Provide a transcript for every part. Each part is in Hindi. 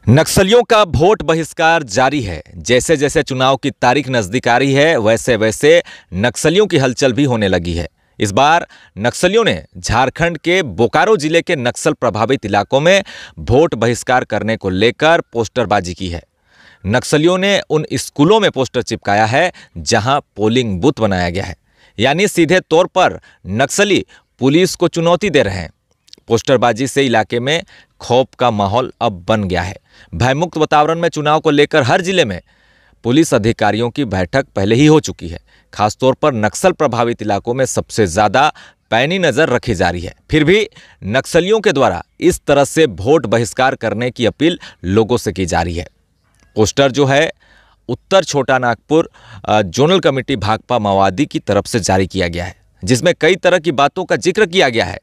नक्सलियों का वोट बहिष्कार जारी है। जैसे जैसे चुनाव की तारीख नजदीक आ रही है, वैसे वैसे नक्सलियों की हलचल भी होने लगी है। इस बार नक्सलियों ने झारखंड के बोकारो जिले के नक्सल प्रभावित इलाकों में वोट बहिष्कार करने को लेकर पोस्टरबाजी की है। नक्सलियों ने उन स्कूलों में पोस्टर चिपकाया है जहां पोलिंग बूथ बनाया गया है, यानी सीधे तौर पर नक्सली पुलिस को चुनौती दे रहे हैं। पोस्टरबाजी से इलाके में खौफ का माहौल अब बन गया है। भयमुक्त वातावरण में चुनाव को लेकर हर जिले में पुलिस अधिकारियों की बैठक पहले ही हो चुकी है। खासतौर पर नक्सल प्रभावित इलाकों में सबसे ज्यादा पैनी नजर रखी जा रही है। फिर भी नक्सलियों के द्वारा इस तरह से वोट बहिष्कार करने की अपील लोगों से की जा रही है। पोस्टर जो है उत्तर छोटा नागपुर जोनल कमेटी भाकपा माओवादी की तरफ से जारी किया गया है, जिसमें कई तरह की बातों का जिक्र किया गया है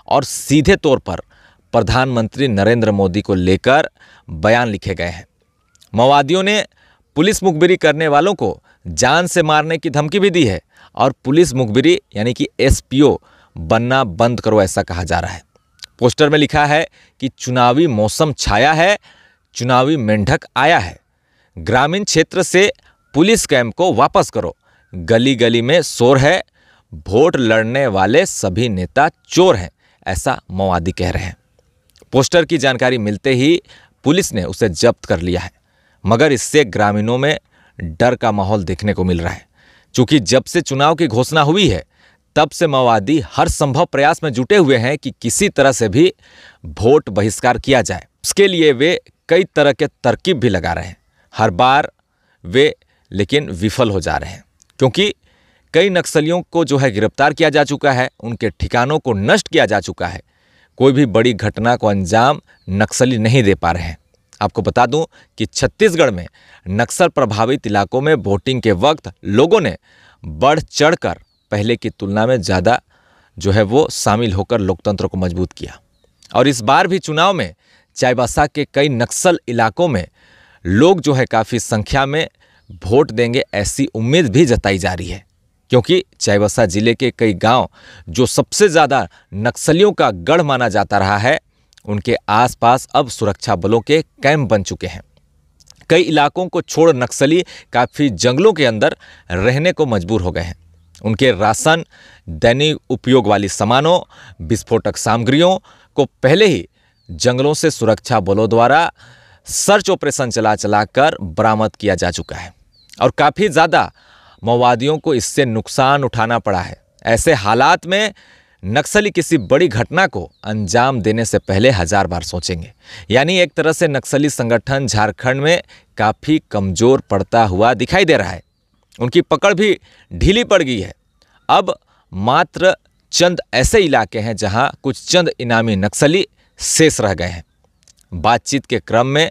और सीधे तौर पर प्रधानमंत्री नरेंद्र मोदी को लेकर बयान लिखे गए हैं। माओवादियों ने पुलिस मुखबिरी करने वालों को जान से मारने की धमकी भी दी है और पुलिस मुखबिरी यानी कि एसपीओ बनना बंद करो, ऐसा कहा जा रहा है। पोस्टर में लिखा है कि चुनावी मौसम छाया है, चुनावी मेंढक आया है, ग्रामीण क्षेत्र से पुलिस कैंप को वापस करो, गली गली में शोर है, वोट लड़ने वाले सभी नेता चोर हैं, ऐसा माओवादी कह रहे हैं। पोस्टर की जानकारी मिलते ही पुलिस ने उसे जब्त कर लिया है, मगर इससे ग्रामीणों में डर का माहौल देखने को मिल रहा है। चूंकि जब से चुनाव की घोषणा हुई है, तब से माओवादी हर संभव प्रयास में जुटे हुए हैं कि किसी तरह से भी वोट बहिष्कार किया जाए। उसके लिए वे कई तरह के तरकीब भी लगा रहे हैं। हर बार वे लेकिन विफल हो जा रहे हैं, क्योंकि कई नक्सलियों को जो है गिरफ्तार किया जा चुका है, उनके ठिकानों को नष्ट किया जा चुका है। कोई भी बड़ी घटना को अंजाम नक्सली नहीं दे पा रहे हैं। आपको बता दूं कि छत्तीसगढ़ में नक्सल प्रभावित इलाकों में वोटिंग के वक्त लोगों ने बढ़ चढ़कर पहले की तुलना में ज़्यादा जो है वो शामिल होकर लोकतंत्र को मजबूत किया। और इस बार भी चुनाव में चाईबासा के कई नक्सल इलाकों में लोग जो है काफ़ी संख्या में वोट देंगे, ऐसी उम्मीद भी जताई जा रही है, क्योंकि चाईबासा जिले के कई गांव जो सबसे ज़्यादा नक्सलियों का गढ़ माना जाता रहा है, उनके आसपास अब सुरक्षा बलों के कैंप बन चुके हैं। कई इलाकों को छोड़ नक्सली काफ़ी जंगलों के अंदर रहने को मजबूर हो गए हैं। उनके राशन, दैनिक उपयोग वाली सामानों, विस्फोटक सामग्रियों को पहले ही जंगलों से सुरक्षा बलों द्वारा सर्च ऑपरेशन चला कर बरामद किया जा चुका है और काफ़ी ज़्यादा माओवादियों को इससे नुकसान उठाना पड़ा है। ऐसे हालात में नक्सली किसी बड़ी घटना को अंजाम देने से पहले 1000 बार सोचेंगे। यानी एक तरह से नक्सली संगठन झारखंड में काफ़ी कमज़ोर पड़ता हुआ दिखाई दे रहा है। उनकी पकड़ भी ढीली पड़ गई है। अब मात्र चंद ऐसे इलाके हैं जहां कुछ चंद इनामी नक्सली शेष रह गए हैं। बातचीत के क्रम में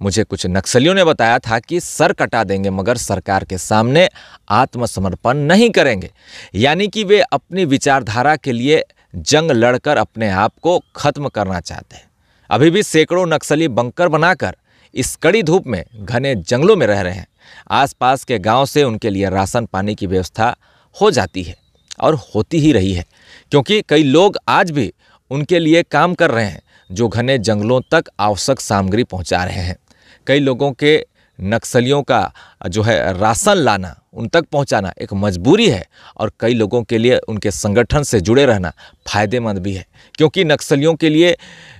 मुझे कुछ नक्सलियों ने बताया था कि सर कटा देंगे, मगर सरकार के सामने आत्मसमर्पण नहीं करेंगे। यानी कि वे अपनी विचारधारा के लिए जंग लड़कर अपने आप को खत्म करना चाहते हैं। अभी भी सैकड़ों नक्सली बंकर बनाकर इस कड़ी धूप में घने जंगलों में रह रहे हैं। आसपास के गांव से उनके लिए राशन पानी की व्यवस्था हो जाती है और होती ही रही है, क्योंकि कई लोग आज भी उनके लिए काम कर रहे हैं जो घने जंगलों तक आवश्यक सामग्री पहुंचा रहे हैं। कई लोगों के नक्सलियों का जो है राशन लाना, उन तक पहुंचाना एक मजबूरी है और कई लोगों के लिए उनके संगठन से जुड़े रहना फ़ायदेमंद भी है, क्योंकि नक्सलियों के लिए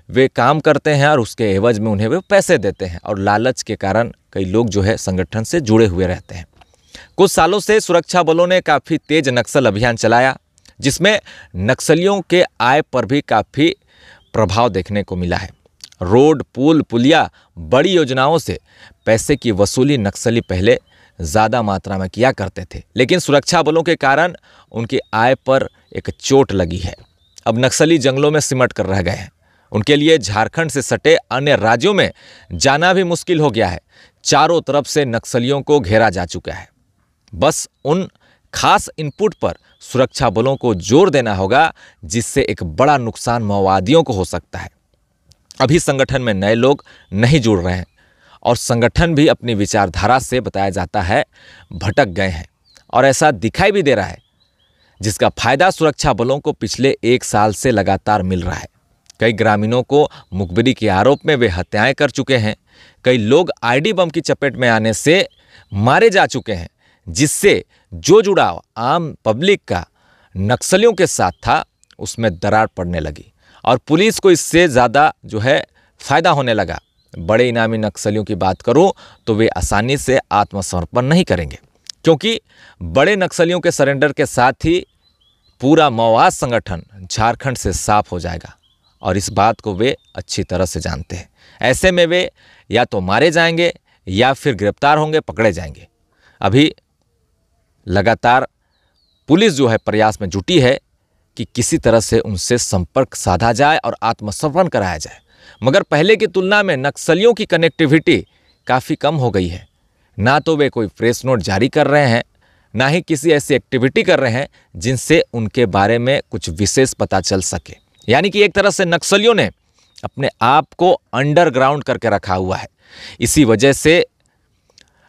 वे काम करते हैं और उसके एवज में उन्हें वे पैसे देते हैं और लालच के कारण कई लोग जो है संगठन से जुड़े हुए रहते हैं। कुछ सालों से सुरक्षा बलों ने काफ़ी तेज नक्सल अभियान चलाया, जिसमें नक्सलियों के आय पर भी काफ़ी प्रभाव देखने को मिला है। रोड, पुल, पुलिया, बड़ी योजनाओं से पैसे की वसूली नक्सली पहले ज़्यादा मात्रा में किया करते थे, लेकिन सुरक्षा बलों के कारण उनकी आय पर एक चोट लगी है। अब नक्सली जंगलों में सिमट कर रह गए हैं। उनके लिए झारखंड से सटे अन्य राज्यों में जाना भी मुश्किल हो गया है। चारों तरफ से नक्सलियों को घेरा जा चुका है। बस उन खास इनपुट पर सुरक्षा बलों को जोर देना होगा, जिससे एक बड़ा नुकसान माओवादियों को हो सकता है। अभी संगठन में नए लोग नहीं जुड़ रहे हैं और संगठन भी अपनी विचारधारा से बताया जाता है भटक गए हैं, और ऐसा दिखाई भी दे रहा है, जिसका फायदा सुरक्षा बलों को पिछले 1 साल से लगातार मिल रहा है। कई ग्रामीणों को मुखबिरी के आरोप में वे हत्याएं कर चुके हैं। कई लोग आईडी बम की चपेट में आने से मारे जा चुके हैं, जिससे जो जुड़ाव आम पब्लिक का नक्सलियों के साथ था उसमें दरार पड़ने लगी और पुलिस को इससे ज़्यादा जो है फायदा होने लगा। बड़े इनामी नक्सलियों की बात करूं तो वे आसानी से आत्मसमर्पण नहीं करेंगे, क्योंकि बड़े नक्सलियों के सरेंडर के साथ ही पूरा माओवाद संगठन झारखंड से साफ हो जाएगा और इस बात को वे अच्छी तरह से जानते हैं। ऐसे में वे या तो मारे जाएंगे या फिर गिरफ्तार होंगे, पकड़े जाएंगे। अभी लगातार पुलिस जो है प्रयास में जुटी है कि किसी तरह से उनसे संपर्क साधा जाए और आत्मसमर्पण कराया जाए, मगर पहले की तुलना में नक्सलियों की कनेक्टिविटी काफ़ी कम हो गई है। ना तो वे कोई प्रेस नोट जारी कर रहे हैं, ना ही किसी ऐसी एक्टिविटी कर रहे हैं जिनसे उनके बारे में कुछ विशेष पता चल सके। यानी कि एक तरह से नक्सलियों ने अपने आप को अंडरग्राउंड करके रखा हुआ है। इसी वजह से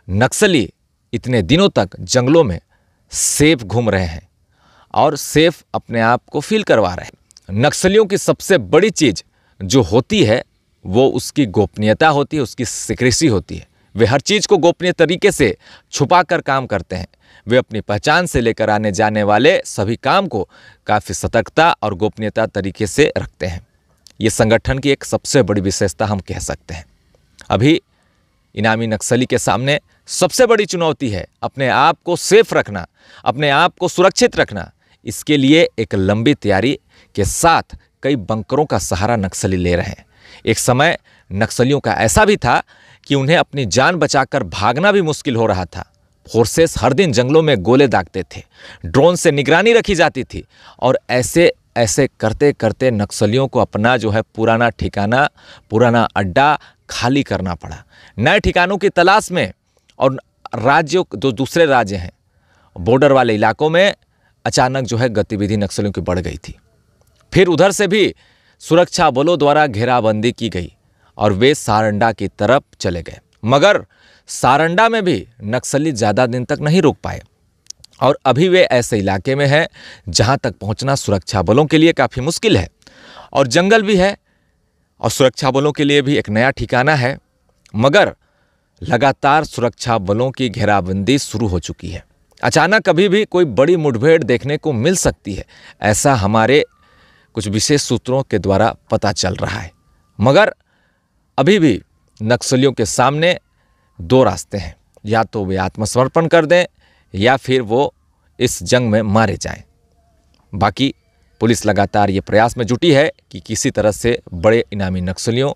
नक्सली इतने दिनों तक जंगलों में सेफ घूम रहे हैं और सेफ अपने आप को फील करवा रहे हैं। नक्सलियों की सबसे बड़ी चीज़ जो होती है वो उसकी गोपनीयता होती है, उसकी सीक्रेसी होती है। वे हर चीज़ को गोपनीय तरीके से छुपा कर काम करते हैं। वे अपनी पहचान से लेकर आने जाने वाले सभी काम को काफ़ी सतर्कता और गोपनीयता तरीके से रखते हैं। ये संगठन की एक सबसे बड़ी विशेषता हम कह सकते हैं। अभी इनामी नक्सली के सामने सबसे बड़ी चुनौती है अपने आप को सेफ रखना, अपने आप को सुरक्षित रखना। इसके लिए एक लंबी तैयारी के साथ कई बंकरों का सहारा नक्सली ले रहे हैं। एक समय नक्सलियों का ऐसा भी था कि उन्हें अपनी जान बचाकर भागना भी मुश्किल हो रहा था। फोर्सेस हर दिन जंगलों में गोले दागते थे, ड्रोन से निगरानी रखी जाती थी और ऐसे ऐसे करते करते नक्सलियों को अपना जो है पुराना ठिकाना, पुराना अड्डा खाली करना पड़ा। नए ठिकानों की तलाश में और राज्यों जो दूसरे राज्य हैं, बॉर्डर वाले इलाकों में अचानक जो है गतिविधि नक्सलियों की बढ़ गई थी। फिर उधर से भी सुरक्षा बलों द्वारा घेराबंदी की गई और वे सारंडा की तरफ चले गए, मगर सारंडा में भी नक्सली ज़्यादा दिन तक नहीं रुक पाए और अभी वे ऐसे इलाके में हैं जहां तक पहुंचना सुरक्षा बलों के लिए काफ़ी मुश्किल है और जंगल भी है और सुरक्षा बलों के लिए भी एक नया ठिकाना है। मगर लगातार सुरक्षा बलों की घेराबंदी शुरू हो चुकी है। अचानक कभी भी कोई बड़ी मुठभेड़ देखने को मिल सकती है, ऐसा हमारे कुछ विशेष सूत्रों के द्वारा पता चल रहा है। मगर अभी भी नक्सलियों के सामने दो रास्ते हैं, या तो वे आत्मसमर्पण कर दें या फिर वो इस जंग में मारे जाएं। बाकी पुलिस लगातार ये प्रयास में जुटी है कि किसी तरह से बड़े इनामी नक्सलियों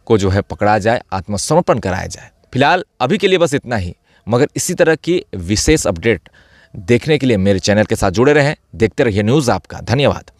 को जो है पकड़ा जाए, आत्मसमर्पण कराया जाए। फिलहाल अभी के लिए बस इतना ही, मगर इसी तरह की विशेष अपडेट देखने के लिए मेरे चैनल के साथ जुड़े रहें। देखते रहिए न्यूज़ आपका। धन्यवाद।